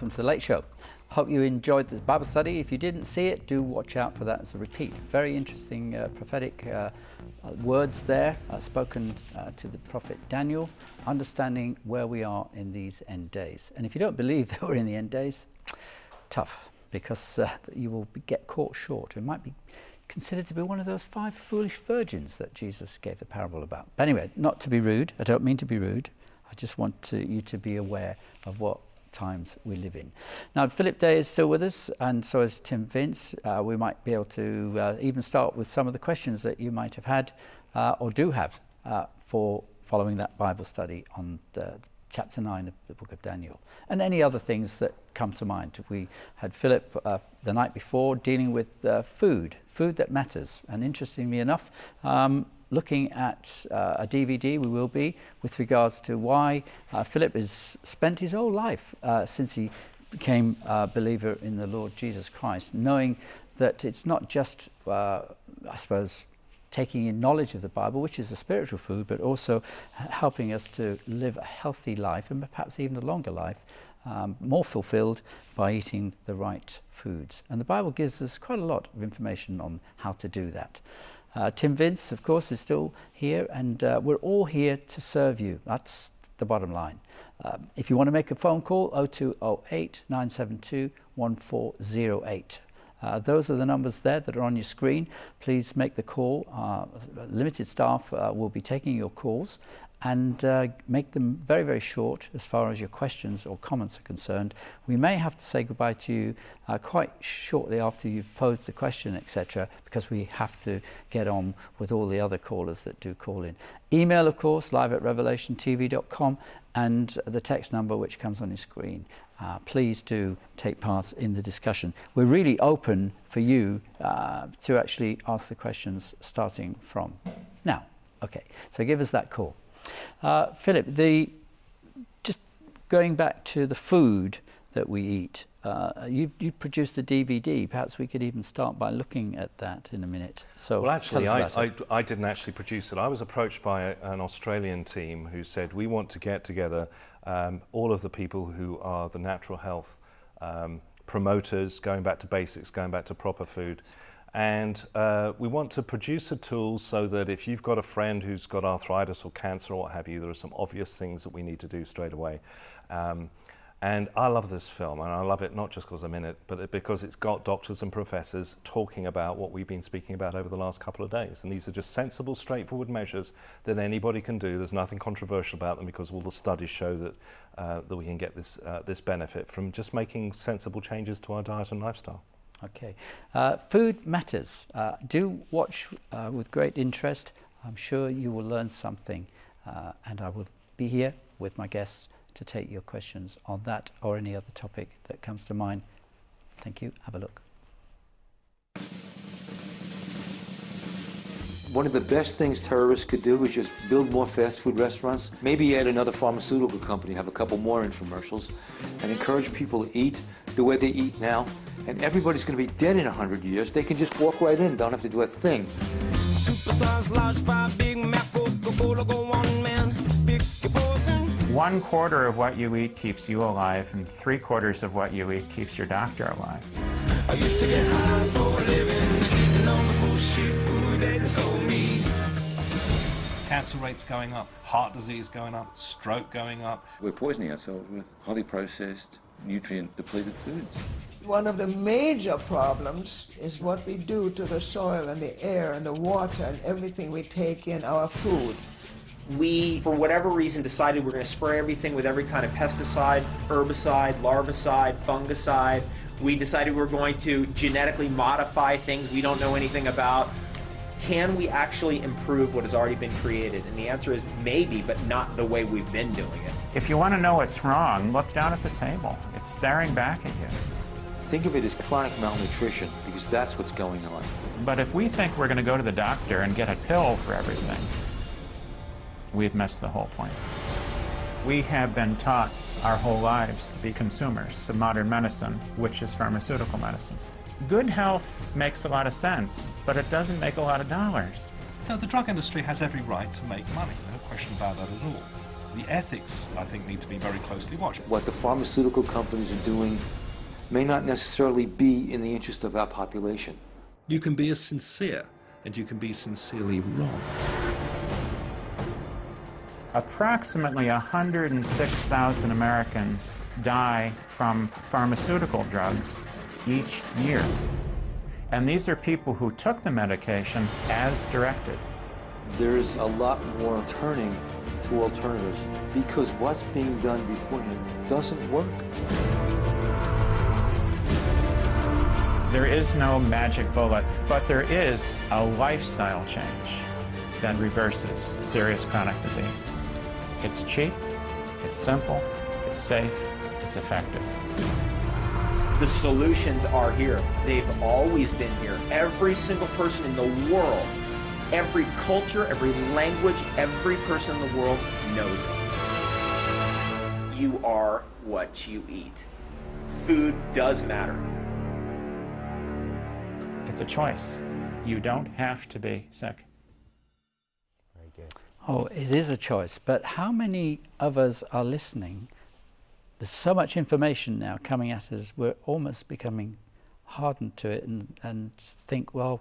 welcome to The Late Show. Hope you enjoyed the Bible study. If you didn't see it, do watch out for that as a repeat. Very interesting prophetic words there spoken to the prophet Daniel, understanding where we are in these end days. And if you don't believe that we're in the end days, tough, because you will get caught short. It might be considered to be one of those 5 foolish virgins that Jesus gave the parable about. But anyway, not to be rude, I don't mean to be rude, I just want you to be aware of what times we live in. Now, Phillip Day is still with us, and so is Tim Vince. We might be able to even start with some of the questions that you might have had or do have for following that Bible study on the chapter 9 of the book of Daniel, and any other things that come to mind. We had Philip the night before dealing with food that matters, and interestingly enough, looking at a DVD we will be with regards to why Philip has spent his whole life since he became a believer in the Lord Jesus Christ, knowing that it's not just, I suppose, taking in knowledge of the Bible, which is a spiritual food, but also helping us to live a healthy life, and perhaps even a longer life, more fulfilled by eating the right foods. And the Bible gives us quite a lot of information on how to do that. Tim Vince, of course, is still here, and we're all here to serve you. That's the bottom line. If you want to make a phone call, 0208 972 1408. Those are the numbers there that are on your screen. Please make the call. Limited staff will be taking your calls, and make them very, very short as far as your questions or comments are concerned. We may have to say goodbye to you quite shortly after you've posed the question, etc., because we have to get on with all the other callers that do call in. Email, of course, live@revelationtv.com, and the text number which comes on your screen. Please do take part in the discussion. We're really open for you to actually ask the questions starting from now. Okay, so give us that call. Philip, just going back to the food that we eat, you've produced a DVD. Perhaps we could even start by looking at that in a minute. So, well, actually, I didn't actually produce it. I was approached by an Australian team who said, we want to get together all of the people who are the natural health promoters, going back to basics, going back to proper food. And we want to produce a tool so that if you've got a friend who's got arthritis or cancer or what have you, there are some obvious things that we need to do straight away. And I love this film, and I love it not just because I'm in it, but because it's got doctors and professors talking about what we've been speaking about over the last couple of days. And these are just sensible, straightforward measures that anybody can do. There's nothing controversial about them, because all the studies show that that we can get this benefit from just making sensible changes to our diet and lifestyle. Okay. Food matters. Do watch with great interest. I'm sure you will learn something, and I will be here with my guests to take your questions on that or any other topic that comes to mind. Thank you. Have a look. One of the best things terrorists could do is just build more fast food restaurants, maybe add another pharmaceutical company, have a couple more infomercials, and encourage people to eat the way they eat now. And everybody's going to be dead in 100 years. They can just walk right in, don't have to do a thing. Superstars, large fry, Big Mac, Coca-Cola, go on, man. Big poison. 1/4 of what you eat keeps you alive, and 3/4 of what you eat keeps your doctor alive. I used to get high for a living, eating all the bullshit food they sold me. Cancer rates going up, heart disease going up, stroke going up. We're poisoning ourselves with highly processed, nutrient-depleted foods. One of the major problems is what we do to the soil and the air and the water and everything we take in, our food. We, for whatever reason, decided we're going to spray everything with every kind of pesticide, herbicide, larvicide, fungicide. We decided we're going to genetically modify things we don't know anything about. Can we actually improve what has already been created? And the answer is maybe, but not the way we've been doing it. If you want to know what's wrong, look down at the table. It's staring back at you. Think of it as chronic malnutrition, because that's what's going on. But if we think we're going to go to the doctor and get a pill for everything, we've missed the whole point. We have been taught our whole lives to be consumers of modern medicine, which is pharmaceutical medicine. Good health makes a lot of sense, but it doesn't make a lot of dollars. The drug industry has every right to make money, no question about that at all. The ethics, I think, need to be very closely watched. What the pharmaceutical companies are doing may not necessarily be in the interest of our population. You can be as sincere, and you can be sincerely wrong. Approximately 106,000 Americans die from pharmaceutical drugs each year. And these are people who took the medication as directed. There's a lot more turning to alternatives because what's being done beforehand doesn't work. There is no magic bullet, but there is a lifestyle change that reverses serious chronic disease. It's cheap, it's simple, it's safe, it's effective. The solutions are here. They've always been here. Every single person in the world, every culture, every language, every person in the world knows it. You are what you eat. Food does matter. It's a choice. You don't have to be sick. Very good. Oh, it is a choice, but how many of us are listening? There's so much information now coming at us, we're almost becoming hardened to it and think, well,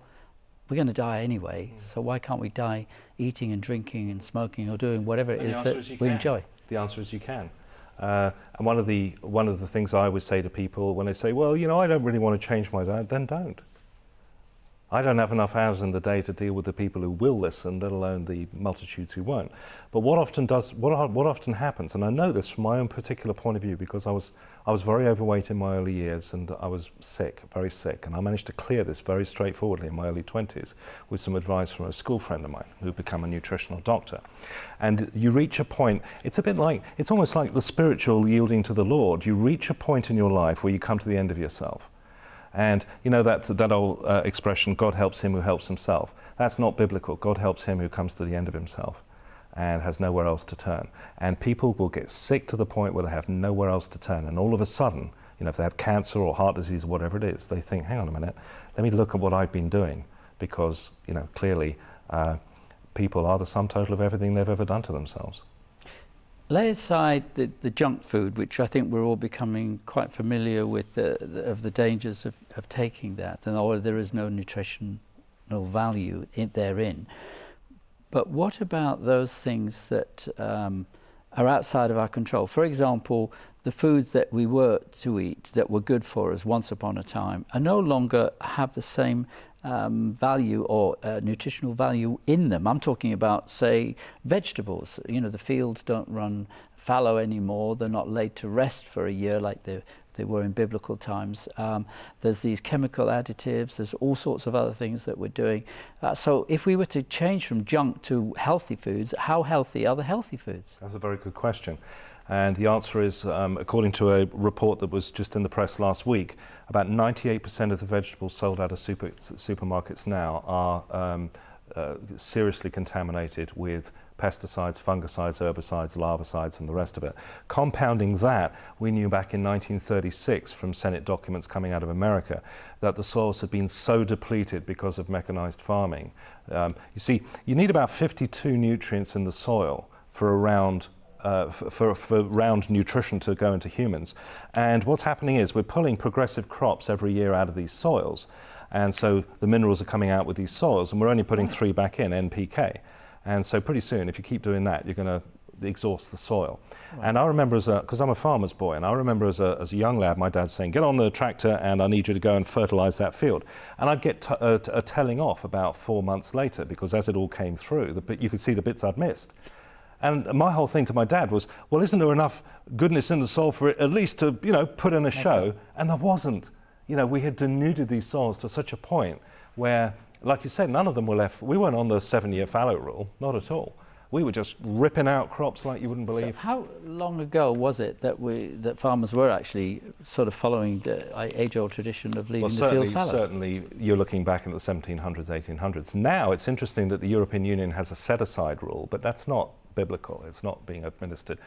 we're going to die anyway, so why can't we die eating and drinking and smoking or doing whatever it is that we enjoy? The answer is you can. And one of the things I always say to people when they say, well, you know, I don't really want to change my diet, then don't. I don't have enough hours in the day to deal with the people who will listen, let alone the multitudes who won't. But what often happens, and I know this from my own particular point of view, because I was very overweight in my early years, and I was sick, very sick, and I managed to clear this very straightforwardly in my early 20s with some advice from a school friend of mine who'd become a nutritional doctor. And you reach a point, it's almost like the spiritual yielding to the Lord. You reach a point in your life where you come to the end of yourself. And you know that old expression, God helps him who helps himself. That's not biblical. God helps him who comes to the end of himself and has nowhere else to turn. And people will get sick to the point where they have nowhere else to turn. And all of a sudden, you know, if they have cancer or heart disease or whatever it is, they think, hang on a minute, let me look at what I've been doing. Because, you know, clearly people are the sum total of everything they've ever done to themselves. Lay aside the junk food, which I think we're all becoming quite familiar with, of the dangers of taking that, or there is no nutritional value therein. But what about those things that are outside of our control? For example, the foods that we were to eat that were good for us once upon a time are no longer have the same value or nutritional value in them. I'm talking about, say, vegetables. You know, the fields don't run fallow anymore. They're not laid to rest for a year like they were in biblical times. There's these chemical additives. There's all sorts of other things that we're doing. So if we were to change from junk to healthy foods, how healthy are the healthy foods? That's a very good question. And the answer is, according to a report that was just in the press last week, about 98% of the vegetables sold out of supermarkets now are seriously contaminated with pesticides, fungicides, herbicides, larvicides, and the rest of it. Compounding that, we knew back in 1936 from Senate documents coming out of America that the soils had been so depleted because of mechanized farming. You see, you need about 52 nutrients in the soil for around for round nutrition to go into humans. And what's happening is we're pulling progressive crops every year out of these soils. And so the minerals are coming out with these soils, and we're only putting 3 back in, NPK. And so pretty soon, if you keep doing that, you're going to exhaust the soil. Right. And I remember, because I'm a farmer's boy, and I remember as a young lad, my dad saying, get on the tractor and I need you to go and fertilize that field. And I'd get a telling off about 4 months later, because as it all came through, you could see the bits I'd missed. And my whole thing to my dad was, well, isn't there enough goodness in the soil for it at least to, you know, put in a show? And there wasn't. You know, we had denuded these soils to such a point where, like you said, none of them were left. We weren't on the 7-year fallow rule, not at all. We were just ripping out crops like you wouldn't believe. So how long ago was it that farmers were actually sort of following the age-old tradition of leaving the fields fallow? Certainly, you're looking back in the 1700s, 1800s. Now, it's interesting that the European Union has a set-aside rule, but that's not biblical. It's not being administered.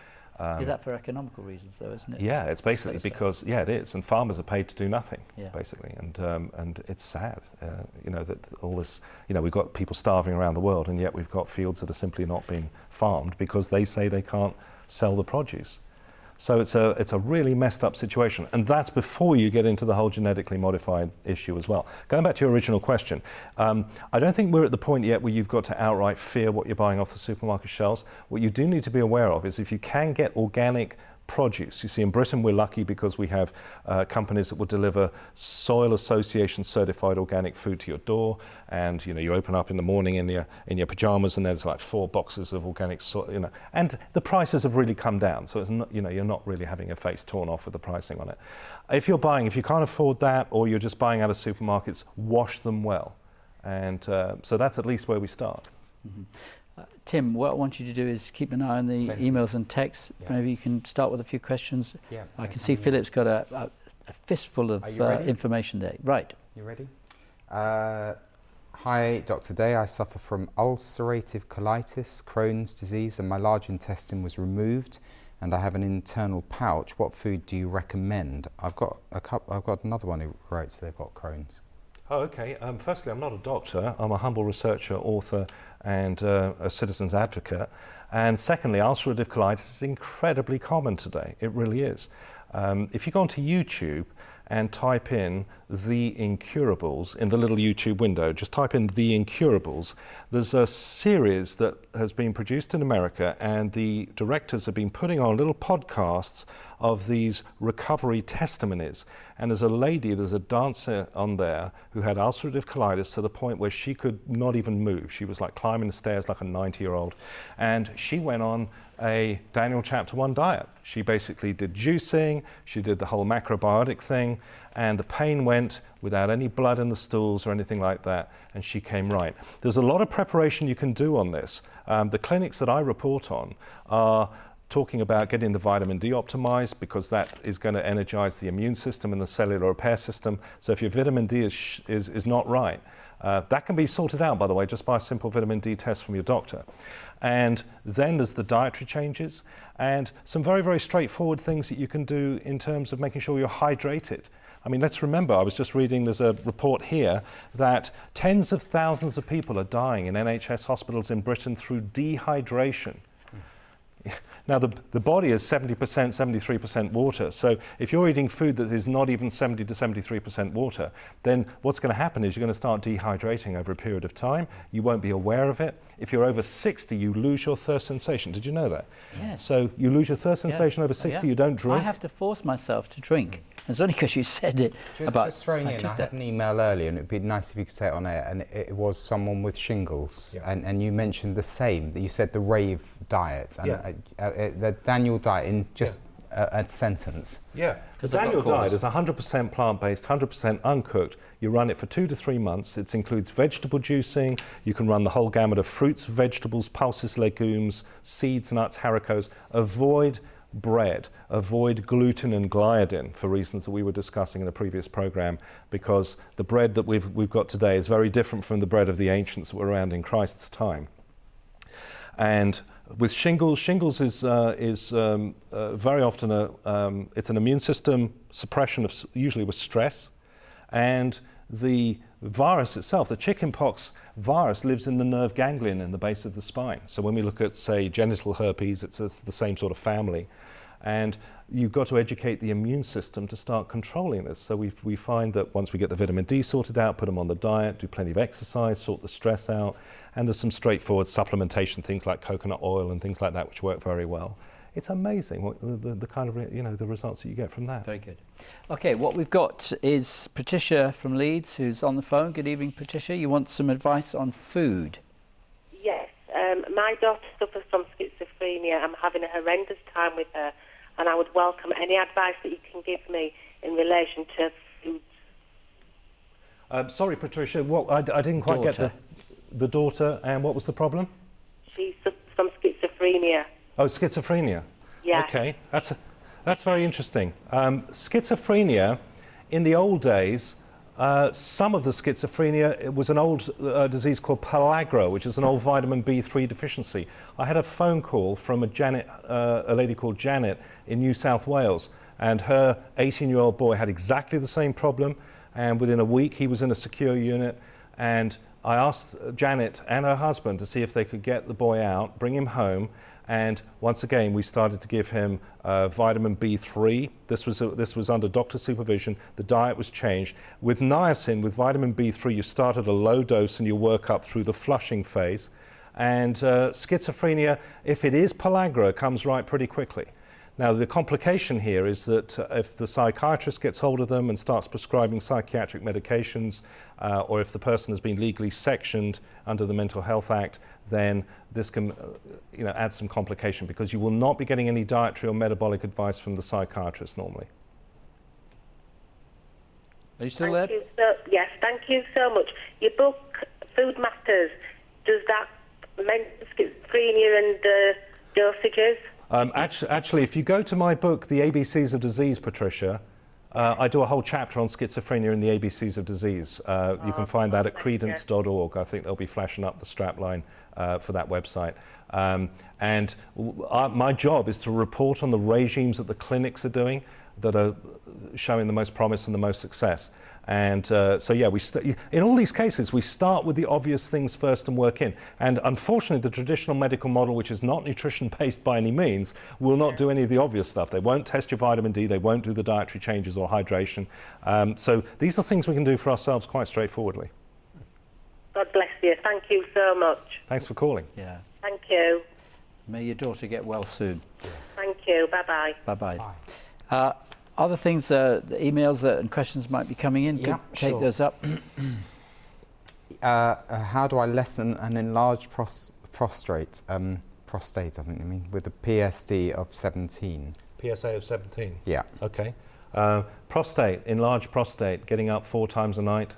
Is that for economical reasons, though, isn't it? Yeah, it's basically because, yeah, it is, and farmers are paid to do nothing, basically, and it's sad, you know, that all this, you know, we've got people starving around the world, and yet we've got fields that are simply not being farmed because they say they can't sell the produce. So it's a really messed up situation, and that's before you get into the whole genetically modified issue as well. Going back to your original question, I don't think we're at the point yet where you've got to outright fear what you're buying off the supermarket shelves. What you do need to be aware of is if you can get organic produce. You see, in Britain we're lucky because we have companies that will deliver Soil Association certified organic food to your door, and you know, you open up in the morning in your pajamas and there's like 4 boxes of organic soil, you know, and the prices have really come down, so it's not, you know, you're not really having your face torn off with the pricing on it. If you can't afford that, or you're just buying out of supermarkets, wash them well, and so that's at least where we start. Mm-hmm. Tim, what I want you to do is keep an eye on the emails and texts. Maybe you can start with a few questions. I can see Philip's got a fistful of information there. Right. You ready? Hi, Dr. Day. I suffer from ulcerative colitis, Crohn's disease, and my large intestine was removed, and I have an internal pouch. What food do you recommend? I've got another one who writes they've got Crohn's. Oh, okay. Firstly, I'm not a doctor. I'm a humble researcher, author, and a citizen's advocate. And secondly, ulcerative colitis is incredibly common today. It really is. If you go onto YouTube and type in The Incurables in the little YouTube window, just type in The Incurables, there's a series that has been produced in America, and the directors have been putting on little podcasts of these recovery testimonies. And there's a dancer on there who had ulcerative colitis to the point where she could not even move. She was like climbing the stairs like a 90-year-old. And she went on a Daniel Chapter 1 diet. She basically did juicing, she did the whole macrobiotic thing, and the pain went without any blood in the stools or anything like that, and she came right. There's a lot of preparation you can do on this. The clinics that I report on are talking about getting the vitamin D optimized, because that is going to energize the immune system and the cellular repair system. So if your vitamin D is not right, that can be sorted out, by the way, just by a simple vitamin D test from your doctor. And then there's the dietary changes and some very, very straightforward things that you can do in terms of making sure you're hydrated. I mean, let's remember, I was just reading, there's a report here that tens of thousands of people are dying in NHS hospitals in Britain through dehydration. Now, the body is 70%, 73% water. So if you're eating food that is not even 70 to 73% water, then what's going to happen is you're going to start dehydrating over a period of time. You won't be aware of it. If you're over 60, you lose your thirst sensation. Did you know that? Yes. So you lose your thirst sensation over 60, you don't drink. I have to force myself to drink. It's only because you said it about... Just throwing in, I had an email earlier, and it'd be nice if you could say it on air, and it was someone with shingles, and you mentioned the same, that you said the rave diet, and the Daniel diet in just a sentence. Yeah, the Daniel diet is 100% plant-based, 100% uncooked. You run it for 2 to 3 months. It includes vegetable juicing. You can run the whole gamut of fruits, vegetables, pulses, legumes, seeds, nuts, haricots. Avoid bread, avoid gluten and gliadin for reasons that we were discussing in a previous program, because the bread that we've got today is very different from the bread of the ancients that were around in Christ's time. And with shingles is very often it's an immune system suppression of, usually with stress, and the virus itself, the chickenpox virus, lives in the nerve ganglion in the base of the spine. So when we look at, say, genital herpes, it's the same sort of family. And you've got to educate the immune system to start controlling this. So we find that once we get the vitamin D sorted out, put them on the diet, do plenty of exercise, sort the stress out, and there's some straightforward supplementation, things like coconut oil and things like that, which work very well. It's amazing what the kind of, the results that you get from that. Very good. Okay, what we've got is Patricia from Leeds, who's on the phone. Good evening, Patricia. You want some advice on food? Yes. My daughter suffers from schizophrenia. I'm having a horrendous time with her, and I would welcome any advice that you can give me in relation to food. Sorry, Patricia, I didn't quite get the daughter, and what was the problem? She suffers from schizophrenia. Oh, schizophrenia. Yeah. Okay, that's very interesting. Schizophrenia, in the old days, Some of the schizophrenia, it was an old disease called pellagra, which is an old vitamin B3 deficiency. I had a phone call from a lady called Janet in New South Wales, and her 18-year-old boy had exactly the same problem, and within a week he was in a secure unit, and I asked Janet and her husband to see if they could get the boy out, bring him home, and once again we started to give him vitamin B3. This was under doctor supervision. The diet was changed. With niacin, with vitamin B3, you start at a low dose and you work up through the flushing phase. And schizophrenia, if it is pellagra, comes right pretty quickly. Now, the complication here is that if the psychiatrist gets hold of them and starts prescribing psychiatric medications, or if the person has been legally sectioned under the Mental Health Act, then this can add some complication, because you will not be getting any dietary or metabolic advice from the psychiatrist normally. Are you still there? Yes, thank you so much. Your book, Food Matters, does that mention schizophrenia and dosages? Actually, if you go to my book, The ABCs of Disease, Patricia, I do a whole chapter on schizophrenia and the ABCs of disease. You can find that at credence.org. I think they'll be flashing up the strapline for that website. My job is to report on the regimes that the clinics are doing that are showing the most promise and the most success. And so yeah, in all these cases, we start with the obvious things first and work in. And unfortunately, the traditional medical model, which is not nutrition-based by any means, will not do any of the obvious stuff. They won't test your vitamin D, they won't do the dietary changes or hydration. So these are things we can do for ourselves quite straightforwardly. God bless you. Thank you so much. Thanks for calling. Yeah. Thank you. May your daughter get well soon. Thank you. Bye-bye. Bye-bye. Other things, the emails and questions might be coming in. Yeah, take sure. those up. How do I lessen an enlarged prostate, I think you mean, with a PSD of 17? PSA of 17? Yeah. Okay. Prostate, enlarged prostate, getting up 4 times a night,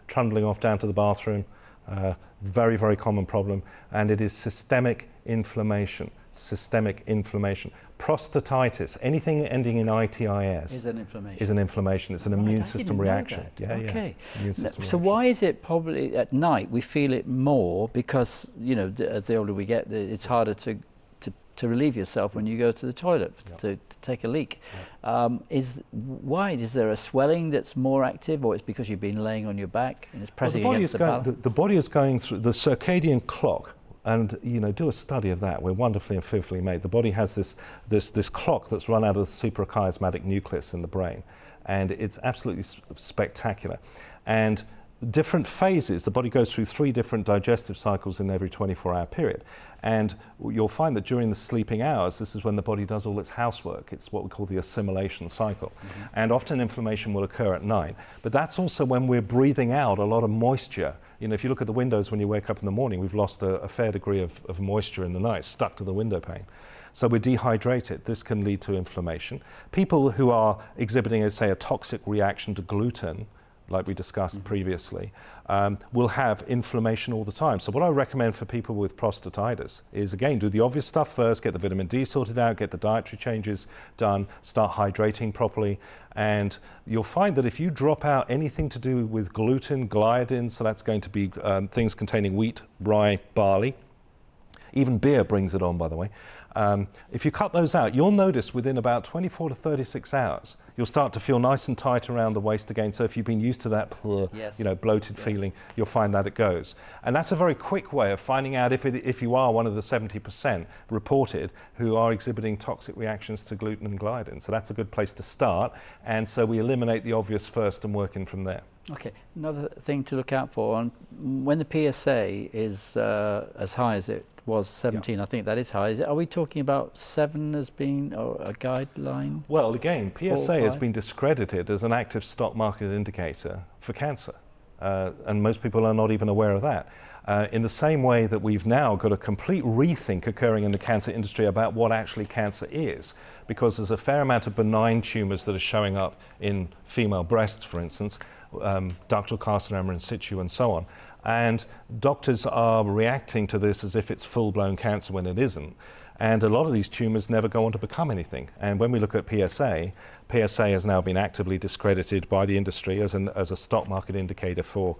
trundling off down to the bathroom, very, very common problem, and it is systemic inflammation. Systemic inflammation. Prostatitis, anything ending in ITIS is an inflammation. Is an inflammation. It's an immune system reaction. Yeah, okay. Immune system so reaction. why is it probably at night we feel it more? Because as the older we get, it's harder to relieve yourself when you go to the toilet to take a leak. Why is there a swelling that's more active, or it's because you've been laying on your back and it's pressing against the bowel? The body is going through the circadian clock. And do a study of that. We're wonderfully and fearfully made. The body has this clock that's run out of the suprachiasmatic nucleus in the brain, and it's absolutely spectacular. And different phases, the body goes through 3 different digestive cycles in every 24-hour period. And you'll find that during the sleeping hours, this is when the body does all its housework. It's what we call the assimilation cycle. Mm-hmm. And often inflammation will occur at night. But that's also when we're breathing out a lot of moisture. If you look at the windows when you wake up in the morning, we've lost a fair degree of moisture in the night, stuck to the window pane. So we're dehydrated. This can lead to inflammation. People who are exhibiting, say, a toxic reaction to gluten, like we discussed previously, will have inflammation all the time. So what I recommend for people with prostatitis is, again, do the obvious stuff first, get the vitamin D sorted out, get the dietary changes done, start hydrating properly, and you'll find that if you drop out anything to do with gluten, gliadin, so that's going to be things containing wheat, rye, barley, even beer brings it on, by the way. If you cut those out, you'll notice within about 24 to 36 hours, you'll start to feel nice and tight around the waist again. So if you've been used to that bloated feeling, you'll find that it goes. And that's a very quick way of finding out if you are one of the 70% reported who are exhibiting toxic reactions to gluten and gliadin. So that's a good place to start. And so we eliminate the obvious first and work in from there. Okay, another thing to look out for, when the PSA is as high as it was, 17, I think that is high. Are we talking about 7 as being a guideline? Well, again, PSA has been discredited as an active stock market indicator for cancer, and most people are not even aware of that. In the same way that we've now got a complete rethink occurring in the cancer industry about what actually cancer is, because there's a fair amount of benign tumours that are showing up in female breasts, for instance, ductal carcinoma in situ and so on. And doctors are reacting to this as if it's full-blown cancer when it isn't. And a lot of these tumours never go on to become anything. And when we look at PSA, PSA has now been actively discredited by the industry as a stock market indicator for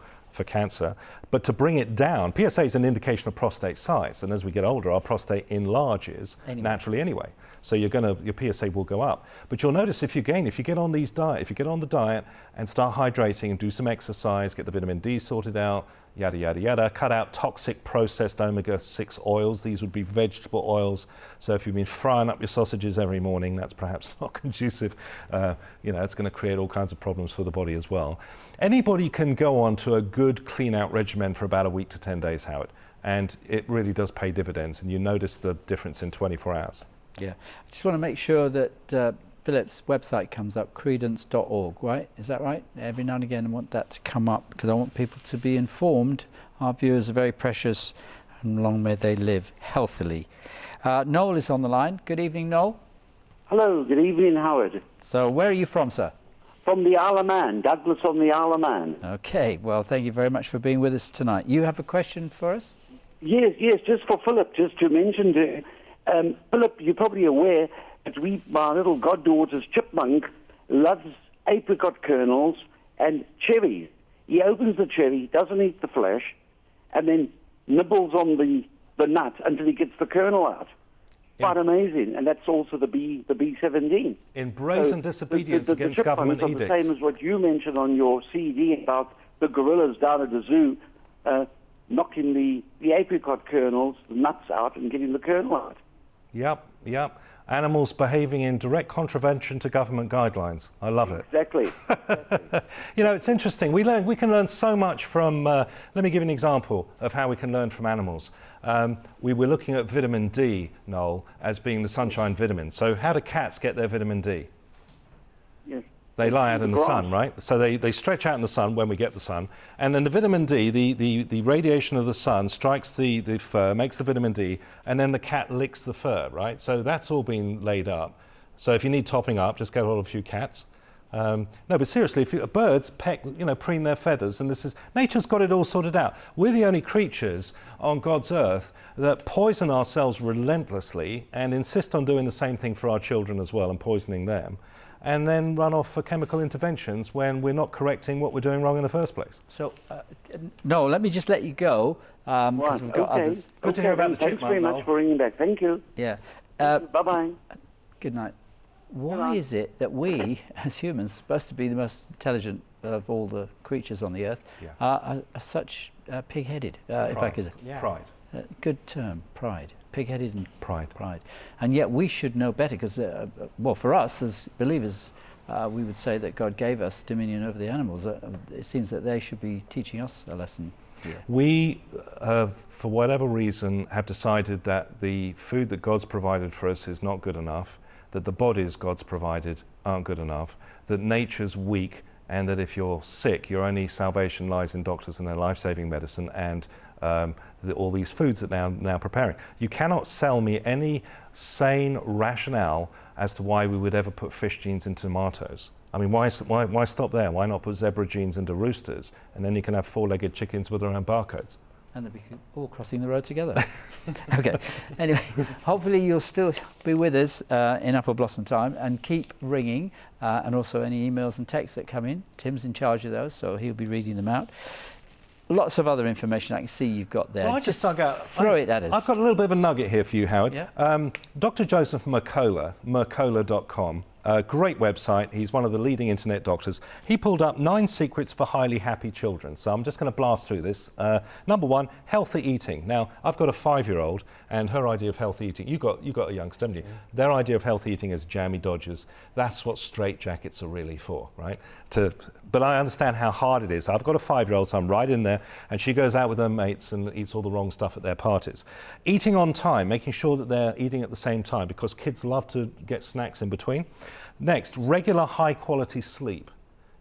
cancer. But to bring it down, PSA is an indication of prostate size, and as we get older, our prostate enlarges naturally anyway. So your PSA will go up. But you'll notice if you get on the diet and start hydrating and do some exercise, get the vitamin D sorted out, yada, yada, yada, cut out toxic processed omega-6 oils. These would be vegetable oils. So if you've been frying up your sausages every morning, that's perhaps not conducive. It's going to create all kinds of problems for the body as well. Anybody can go on to a good clean-out regimen for about a week to 10 days, Howard, and it really does pay dividends, and you notice the difference in 24 hours. Yeah, I just want to make sure that Philip's website comes up, credence.org, right? Is that right? Every now and again I want that to come up because I want people to be informed. Our viewers are very precious, and long may they live healthily. Noel is on the line. Good evening, Noel. Hello, good evening, Howard. So where are you from, sir? From the Isle of Man, Douglas on the Isle of Man. Okay, well, thank you very much for being with us tonight. You have a question for us? Yes, just for Philip, just to mention to Philip, you're probably aware that my little goddaughter's chipmunk loves apricot kernels and cherries. He opens the cherry, doesn't eat the flesh, and then nibbles on the nut until he gets the kernel out. Quite amazing, and that's also the B17. In brazen disobedience against government edicts. The same as what you mentioned on your CD about the gorillas down at the zoo knocking the apricot kernels, the nuts out, and getting the kernel out. Yep. Animals behaving in direct contravention to government guidelines. I love it. Exactly. It's interesting. We can learn so much from, let me give you an example of how we can learn from animals. We were looking at vitamin D, Noel, as being the sunshine vitamin. So how do cats get their vitamin D? Yes. They lie out in the sun, right? So they stretch out in the sun when we get the sun. And then the vitamin D, the radiation of the sun strikes the fur, makes the vitamin D, and then the cat licks the fur, right? So that's all been laid up. So if you need topping up, just get hold of a few cats. No, but seriously, birds peck, preen their feathers, and nature's got it all sorted out. We're the only creatures on God's earth that poison ourselves relentlessly and insist on doing the same thing for our children as well and poisoning them, and then run off for chemical interventions when we're not correcting what we're doing wrong in the first place. So, no, let me just let you go, because we've got others. Good to hear about the chipmunk. Thanks very much for ringing back. Thank you. Yeah. Bye-bye. Good night. Why is it that we, as humans, supposed to be the most intelligent of all the creatures on the earth, are such pig-headed, if I could... Pride. Good term, pride. Pig-headed and pride. And yet we should know better because, for us as believers, we would say that God gave us dominion over the animals. It seems that they should be teaching us a lesson. Yeah. We, for whatever reason, have decided that the food that God's provided for us is not good enough, that the bodies God's provided aren't good enough, that nature's weak, and that if you're sick, your only salvation lies in doctors and their life-saving medicine and all these foods that now preparing. You cannot sell me any sane rationale as to why we would ever put fish genes into tomatoes. I mean, why stop there? Why not put zebra genes into roosters? And then you can have four-legged chickens with their own barcodes. And they'll be all crossing the road together. Okay. Anyway, hopefully you'll still be with us in Apple Blossom Time and keep ringing, and also any emails and texts that come in. Tim's in charge of those, so he'll be reading them out. Lots of other information I can see you've got there. Well, I just dug out. Throw it at us. I've got a little bit of a nugget here for you, Howard. Yeah. Dr. Joseph Mercola, Mercola.com. Great website. He's one of the leading internet doctors. He pulled up 9 secrets for highly happy children. So I'm just going to blast through this. Number 1, healthy eating. Now, I've got a 5-year-old, and her idea of healthy eating, you got a youngster, haven't you? Yeah. Their idea of healthy eating is jammy dodgers. That's what straitjackets are really for, right? But I understand how hard it is. I've got a 5-year-old, so I'm right in there, and she goes out with her mates and eats all the wrong stuff at their parties. Eating on time, making sure that they're eating at the same time, because kids love to get snacks in between. Next, regular high-quality sleep.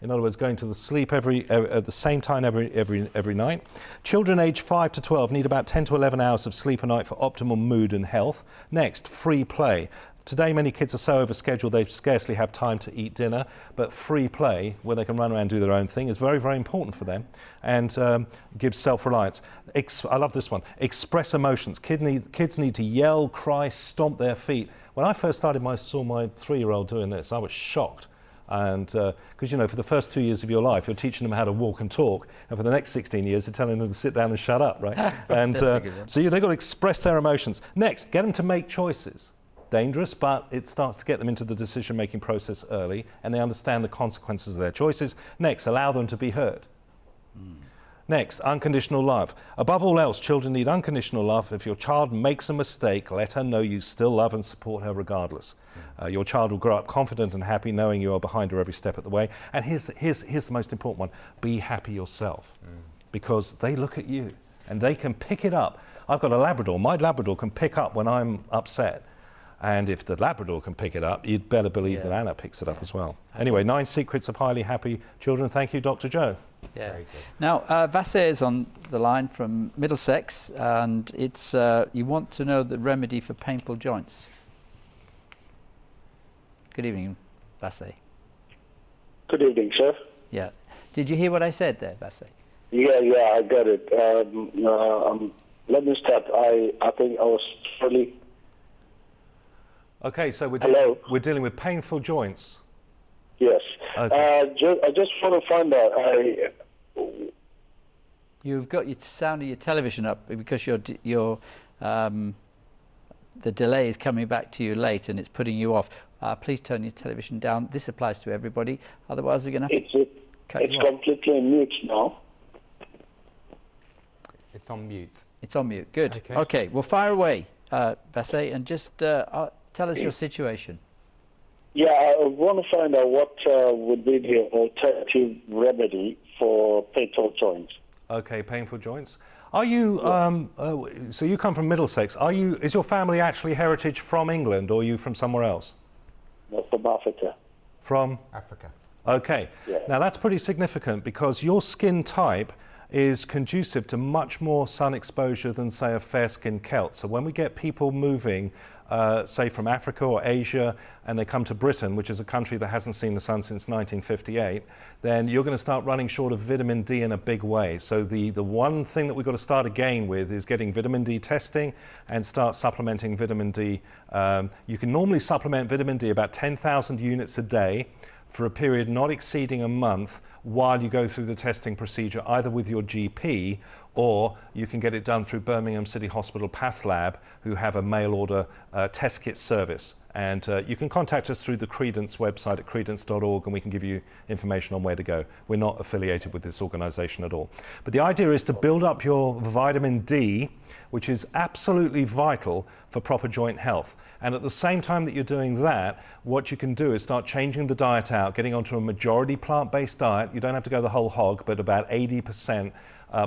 In other words, going to the sleep at the same time every night. Children aged 5 to 12 need about 10 to 11 hours of sleep a night for optimal mood and health. Next, free play. Today, many kids are so overscheduled they scarcely have time to eat dinner, but free play, where they can run around and do their own thing, is very, very important for them and gives self-reliance. I love this one. Express emotions. Kids need to yell, cry, stomp their feet. When I first saw my 3-year-old doing this, I was shocked. And because, you know, for the first 2 years of your life, you're teaching them how to walk and talk, and for the next 16 years, you're telling them to sit down and shut up, right? And so they've got to express their emotions. Next, get them to make choices. Dangerous, but it starts to get them into the decision-making process early, and they understand the consequences of their choices. Next, allow them to be heard. Next, unconditional love. Above all else, children need unconditional love. If your child makes a mistake, let her know you still love and support her regardless. Your child will grow up confident and happy, knowing you are behind her every step of the way. And here's the most important one. Be happy yourself. Because they look at you, and they can pick it up. I've got a Labrador. My Labrador can pick up when I'm upset. And if the Labrador can pick it up, you'd better believe that Anna picks it up as well. Anyway, 9 secrets of highly happy children. Thank you, Dr. Joe. Yeah. Very good. Now, Vasey is on the line from Middlesex, and it's you want to know the remedy for painful joints. Good evening, Vasey. Good evening, sir. Yeah. Did you hear what I said there, Vasey? Yeah, I got it. Let me start. I think I was really... Okay, so we're dealing with painful joints. Yes. Okay. I just want to find out. You've got your sound of your television up because the delay is coming back to you late and it's putting you off. Please turn your television down. This applies to everybody. Otherwise, we're going to have to cut you off. It's completely on mute now. It's on mute. It's on mute. Good. Okay. Well, fire away, Vasey, and just tell us your situation. Yeah, I want to find out what would be the alternative remedy for painful joints. Okay, painful joints. Are you, so you come from Middlesex. Is your family actually heritage from England, or are you from somewhere else? No, from Africa. From? Africa. Okay. Yeah. Now that's pretty significant because your skin type is conducive to much more sun exposure than, say, a fair-skinned Celt. So when we get people moving, say from Africa or Asia, and they come to Britain, which is a country that hasn't seen the sun since 1958, then you're going to start running short of vitamin D in a big way. So the one thing that we've got to start again with is getting vitamin D testing and start supplementing vitamin D. You can normally supplement vitamin D about 10,000 units a day for a period not exceeding a month while you go through the testing procedure, either with your GP or you can get it done through Birmingham City Hospital Path Lab, who have a mail order test kit service. And you can contact us through the Credence website at credence.org and we can give you information on where to go. We're not affiliated with this organisation at all. But the idea is to build up your vitamin D, which is absolutely vital for proper joint health. And at the same time that you're doing that, what you can do is start changing the diet out, getting onto a majority plant-based diet. You don't have to go the whole hog, but about 80%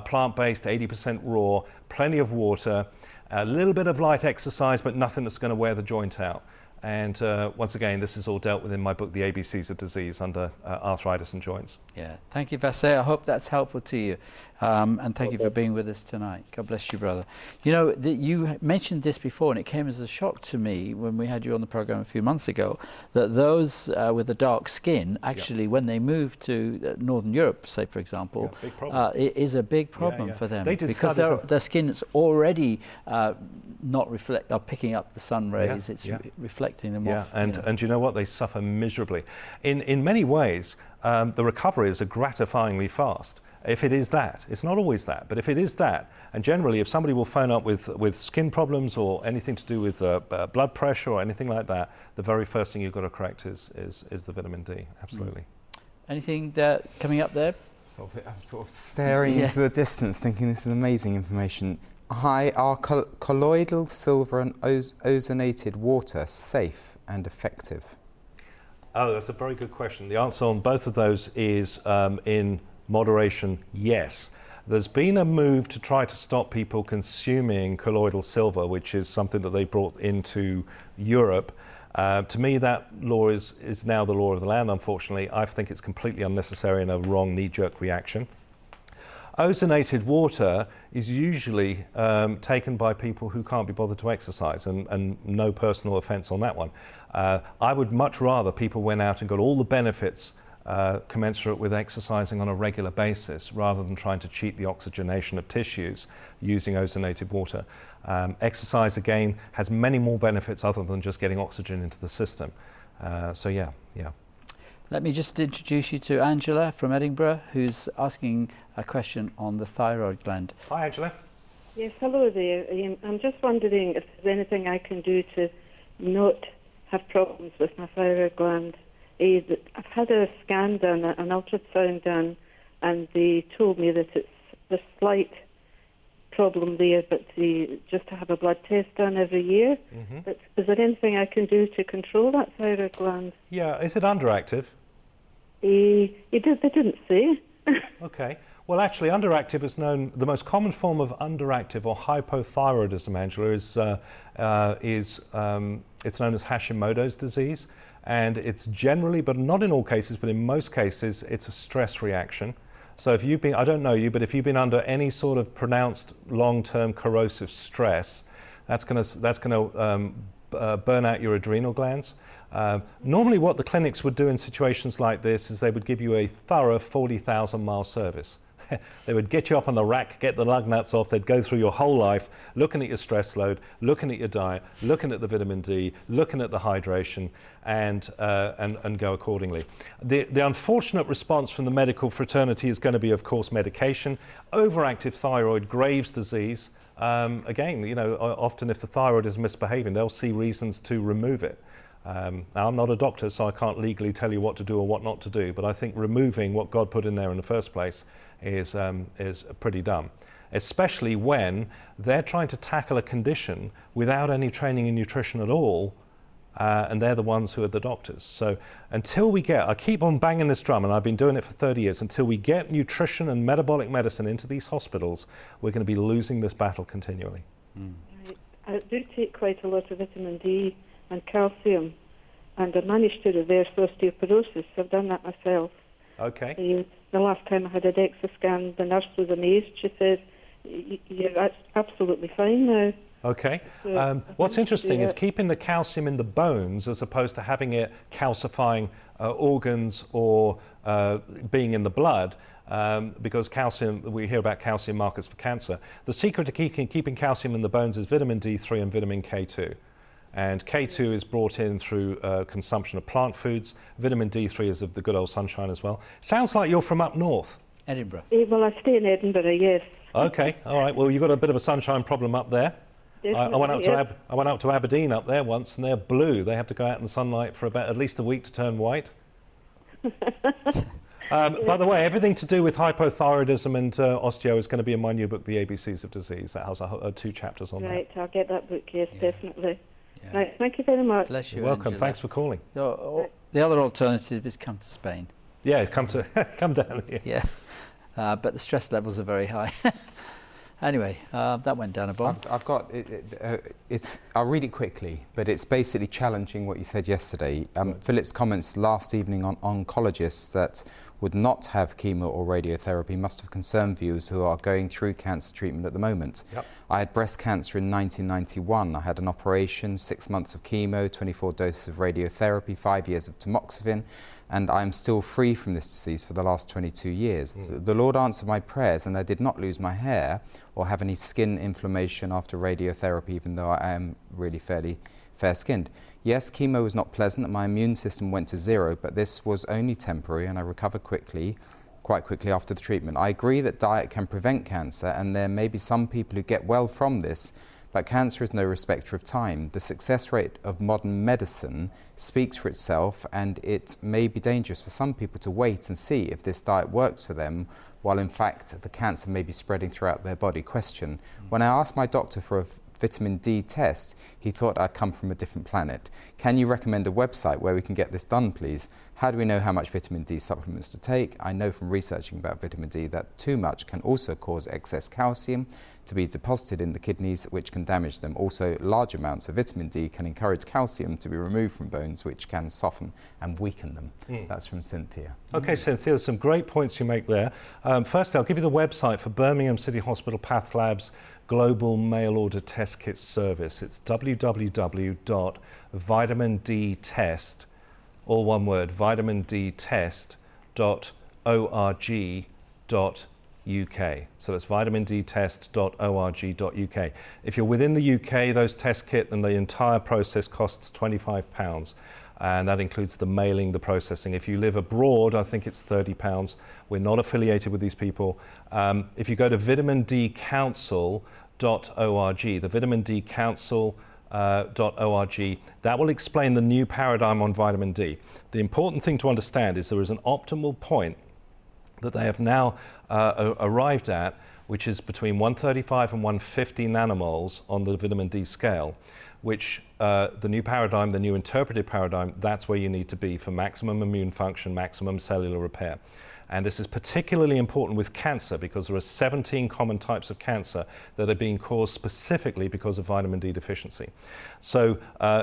plant-based, 80% raw, plenty of water, a little bit of light exercise, but nothing that's going to wear the joint out. And once again, this is all dealt with in my book, The ABCs of Disease, under arthritis and joints. Yeah, thank you, Vasey. I hope that's helpful to you. And thank you for being with us tonight. God bless you, brother. You know, you mentioned this before, and it came as a shock to me when we had you on the program a few months ago, that those with the dark skin, actually, when they move to Northern Europe, say, for example, it is a big problem for them. They did because their skin is already not picking up the sun rays. It's reflecting them off. And you know what? They suffer miserably. In many ways, the recovery is gratifyingly fast. If it is that, it's not always that, but if it is that, and generally if somebody will phone up with skin problems or anything to do with blood pressure or anything like that, the very first thing you've got to correct is the vitamin D, absolutely. Anything coming up there? I'm sort of staring into the distance thinking this is amazing information. Hi, are colloidal silver and ozonated water safe and effective? Oh, that's a very good question. The answer on both of those is in moderation, yes. There's been a move to try to stop people consuming colloidal silver, which is something that they brought into Europe. To me, that law is now the law of the land, unfortunately. I think it's completely unnecessary and a wrong knee-jerk reaction. Ozonated water is usually taken by people who can't be bothered to exercise, and no personal offence on that one. I would much rather people went out and got all the benefits commensurate with exercising on a regular basis rather than trying to cheat the oxygenation of tissues using ozonated water. Exercise, again, has many more benefits other than just getting oxygen into the system. So yeah. Let me just introduce you to Angela from Edinburgh, who's asking a question on the thyroid gland. Hi, Angela. Yes, hello there. I'm just wondering if there's anything I can do to not have problems with my thyroid gland. I've had a scan done, an ultrasound done, and they told me that it's a slight problem there, but just to have a blood test done every year. But is there anything I can do to control that thyroid gland? Yeah, is it underactive? They didn't say. Okay. Well, actually, underactive is known. The most common form of underactive or hypothyroidism, Angela, is it's known as Hashimoto's disease, and it's generally, but not in all cases, but in most cases, it's a stress reaction. So if you've been, I don't know you, but if you've been under any sort of pronounced long-term corrosive stress, that's going to burn out your adrenal glands. Normally what the clinics would do in situations like this is they would give you a thorough 40,000-mile service. They would get you up on the rack, get the lug nuts off, they'd go through your whole life, looking at your stress load, looking at your diet, looking at the vitamin D, looking at the hydration, and go accordingly. The unfortunate response from the medical fraternity is going to be, of course, medication. Overactive thyroid, Graves' disease. Again, you know, often if the thyroid is misbehaving, they'll see reasons to remove it. Now, I'm not a doctor, so I can't legally tell you what to do or what not to do, but I think removing what God put in there in the first place is pretty dumb, especially when they're trying to tackle a condition without any training in nutrition at all, and they're the ones who are the doctors. So until we get, I keep on banging this drum, and I've been doing it for 30 years, until we get nutrition and metabolic medicine into these hospitals, we're going to be losing this battle continually. I do take quite a lot of vitamin D and calcium, and I managed to reverse osteoporosis. I've done that myself. Okay. The last time I had a DEXA scan, the nurse was amazed. She said, "You're absolutely fine now." Okay. So what's interesting is keeping the calcium in the bones as opposed to having it calcifying organs or being in the blood, because calcium, we hear about calcium markers for cancer. The secret to keeping calcium in the bones is vitamin D3 and vitamin K2. And K2 is brought in through consumption of plant foods. Vitamin D3 is of the good old sunshine as well. Sounds like you're from up north. Edinburgh. Well, I stay in Edinburgh, yes. Okay, all right. Well, you've got a bit of a sunshine problem up there. I went up to Aberdeen up there once, and they're blue. They have to go out in the sunlight for about at least a week to turn white. By the way, everything to do with hypothyroidism and osteo is going to be in my new book, The ABCs of Disease. That has 2 chapters on that. Right, I'll get that book, yes, definitely. Yeah. Right, thank you very much. Bless you. You're welcome. Angela. Thanks for calling. The other alternative is come to Spain. Yeah, come down here. Yeah, but the stress levels are very high. Anyway, that went down a bomb. I've got I'll read it quickly, but it's basically challenging what you said yesterday. Philip's comments last evening on oncologists that would not have chemo or radiotherapy must have concerned viewers who are going through cancer treatment at the moment. Yep. I had breast cancer in 1991. I had an operation, 6 months of chemo, 24 doses of radiotherapy, 5 years of tamoxifen, and I'm still free from this disease for the last 22 years. The Lord answered my prayers, and I did not lose my hair or have any skin inflammation after radiotherapy, even though I am really fairly fair-skinned. Yes, chemo was not pleasant and my immune system went to 0, but this was only temporary and I recovered quite quickly after the treatment. I agree that diet can prevent cancer, and there may be some people who get well from this, but cancer is no respecter of time. The success rate of modern medicine speaks for itself, and it may be dangerous for some people to wait and see if this diet works for them, while in fact the cancer may be spreading throughout their body. Question: when I asked my doctor for a vitamin D test, he thought I'd come from a different planet. Can you recommend a website where we can get this done, please? How do we know how much vitamin D supplements to take? I know from researching about vitamin D that too much can also cause excess calcium to be deposited in the kidneys, which can damage them. Also, large amounts of vitamin D can encourage calcium to be removed from bones, which can soften and weaken them. That's from Cynthia. Okay, Cynthia, some great points you make there. Firstly, I'll give you the website for Birmingham City Hospital Path Labs Global Mail Order Test Kit Service. It's www.vitamindtest, all one word, vitamindtest.org.uk. So that's vitamindtest.org.uk. If you're within the UK, those test kit and the entire process costs £25. and that includes the mailing, the processing. If you live abroad, I think it's £30. We're not affiliated with these people. If you go to vitamindcouncil.org, the Vitamin D Council .org, that will explain the new paradigm on vitamin D. The important thing to understand is there is an optimal point that they have now arrived at, which is between 135 and 150 nanomoles on the vitamin D scale, which the new paradigm, the new interpretive paradigm, that's where you need to be for maximum immune function, maximum cellular repair. And this is particularly important with cancer because there are 17 common types of cancer that are being caused specifically because of vitamin D deficiency. So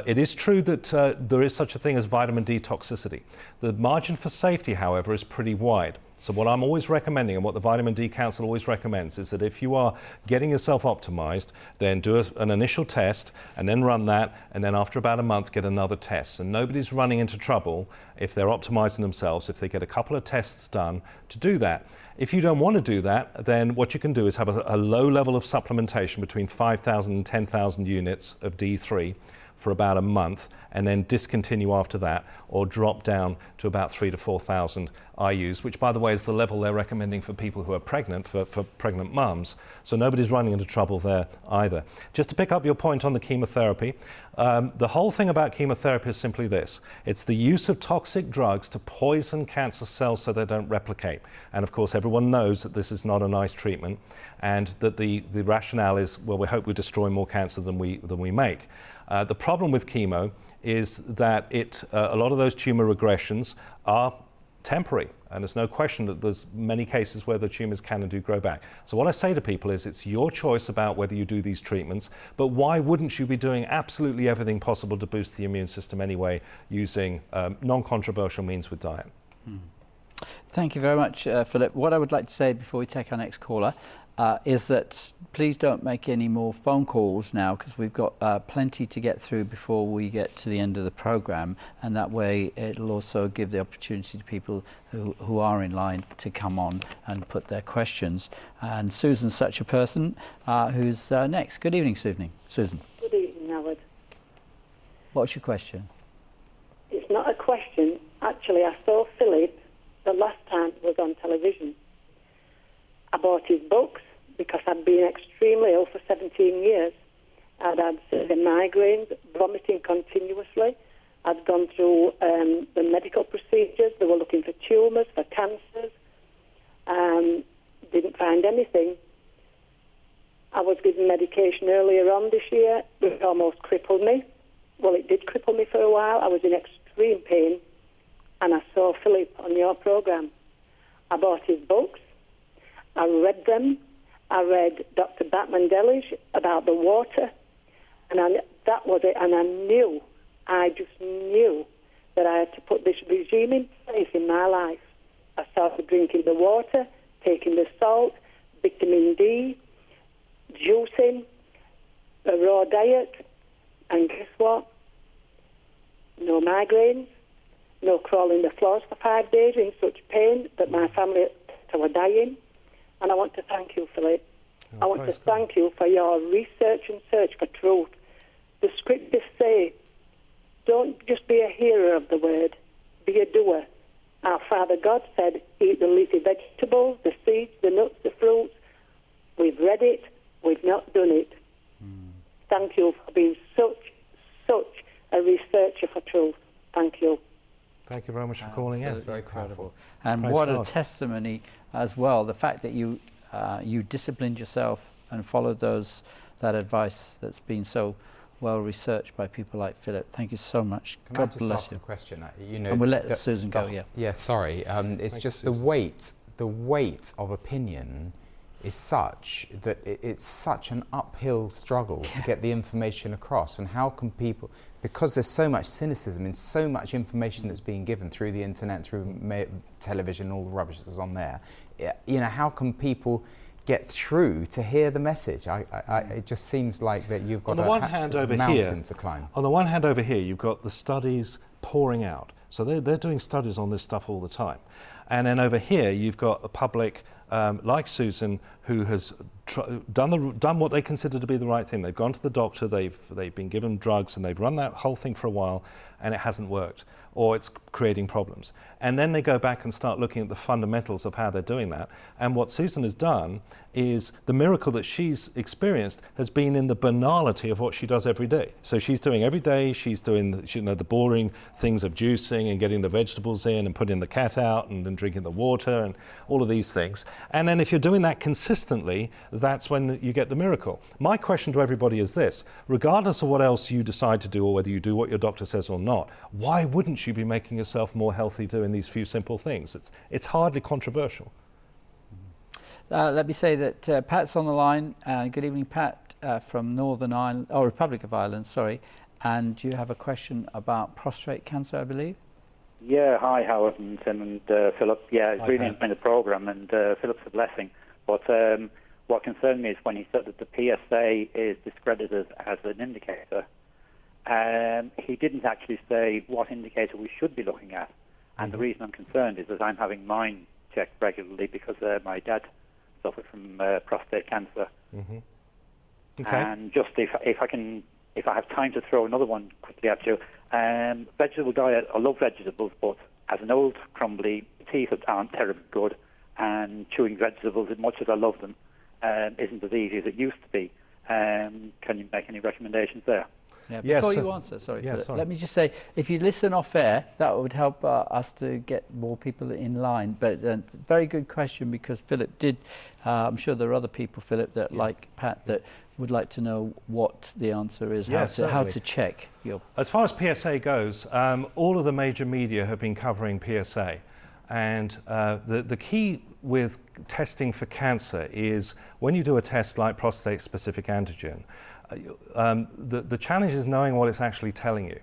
it is true that there is such a thing as vitamin D toxicity. The margin for safety, however, is pretty wide. So what I'm always recommending, and what the Vitamin D Council always recommends, is that if you are getting yourself optimized, then do an initial test and then run that, and then after about a month get another test. And nobody's running into trouble if they're optimizing themselves, if they get a couple of tests done to do that. If you don't want to do that, then what you can do is have a low level of supplementation between 5,000 and 10,000 units of D3 for about a month, and then discontinue after that, or drop down to about 3,000 to 4,000 IUs, which, by the way, is the level they're recommending for people who are pregnant, for pregnant mums. So nobody's running into trouble there either. Just to pick up your point on the chemotherapy, the whole thing about chemotherapy is simply this. It's the use of toxic drugs to poison cancer cells so they don't replicate. And of course, everyone knows that this is not a nice treatment, and that the rationale is, well, we hope we destroy more cancer than we make. The problem with chemo is that a lot of those tumor regressions are temporary, and there's no question that there's many cases where the tumors can and do grow back. So what I say to people is it's your choice about whether you do these treatments, but why wouldn't you be doing absolutely everything possible to boost the immune system anyway, using non-controversial means with diet? Thank you very much, Philip. What I would like to say before we take our next caller is that please don't make any more phone calls now, because we've got plenty to get through before we get to the end of the program, and that way it'll also give the opportunity to people who are in line to come on and put their questions. And Susan's such a person who's next. Good evening, Susan. Good evening, Howard. What's your question? It's not a question. Actually, I saw Phillip the last time he was on television. I bought his books because I'd been extremely ill for 17 years. I'd had severe migraines, vomiting continuously. I'd gone through the medical procedures. They were looking for tumours, for cancers. Didn't find anything. I was given medication earlier on this year, which almost crippled me. Well, it did cripple me for a while. I was in extreme pain, and I saw Phillip on your programme. I bought his books. I read them. I read Dr. Batman-Delish about the water, and that was it. And I just knew that I had to put this regime in place in my life. I started drinking the water, taking the salt, vitamin D, juicing, a raw diet, and guess what? No migraines, no crawling the floors for 5 days in such pain that my family were dying. And I want to thank you, Philip. I want to thank you for your research and search for truth. The scriptures say, don't just be a hearer of the word, be a doer. Our Father God said, eat the leafy vegetables, the seeds, the nuts, the fruits. We've read it, we've not done it. Thank you for being such a researcher for truth. Thank you. Thank you very much for calling in. That's very credible. And praise what God. A testimony as well, the fact that you disciplined yourself and followed that advice that's been so well researched by people like Philip. Thank you so much. Can God I just bless ask you. a question? You know, and we'll let Susan go, yeah. Yeah, sorry. It's just the weight of opinion is such that it's such an uphill struggle to get the information across. And how can people, because there's so much cynicism and so much information that's being given through the internet, through television, all the rubbish that's on there, you know, how can people get through to hear the message? It just seems like that you've got a mountain to climb. On the one hand over here, you've got the studies pouring out. So they're doing studies on this stuff all the time. And then over here, you've got the public like Susan, who has done what they consider to be the right thing. They've gone to the doctor, they've been given drugs, and they've run that whole thing for a while, and it hasn't worked, or it's creating problems. And then they go back and start looking at the fundamentals of how they're doing that. And what Susan has done is the miracle that she's experienced has been in the banality of what she does every day. So she's doing every day, she's doing the boring things of juicing and getting the vegetables in and putting the cat out and drinking the water and all of these things. And then if you're doing that consistently, that's when you get the miracle. My question to everybody is this: regardless of what else you decide to do or whether you do what your doctor says or not, why wouldn't you be making yourself more healthy doing these few simple things? It's hardly controversial. Let me say that Pat's on the line. Good evening, Pat, from Northern Ireland, or Republic of Ireland, sorry. And you have a question about prostate cancer, I believe? Yeah, hi, Howard and Tim and Philip. Yeah, it's really enjoying the programme, and Philip's a blessing. But what concerned me is when he said that the PSA is discredited as an indicator. He didn't actually say what indicator we should be looking at. And the reason I'm concerned is that I'm having mine checked regularly because my dad suffered from prostate cancer. Okay. And just if I have time to throw another one quickly at you, vegetable diet. I love vegetables, but as an old crumbly, teeth aren't terribly good, and chewing vegetables, as much as I love them, isn't as easy as it used to be. Can you make any recommendations there? Yeah, before you answer, sorry, Philip, let me just say, if you listen off air, that would help us to get more people in line. But very good question, because Philip did, I'm sure there are other people, Philip, that like Pat, that would like to know what the answer is, how to check your... As far as PSA goes, all of the major media have been covering PSA. And the key with testing for cancer is when you do a test like prostate-specific antigen, the challenge is knowing what it's actually telling you.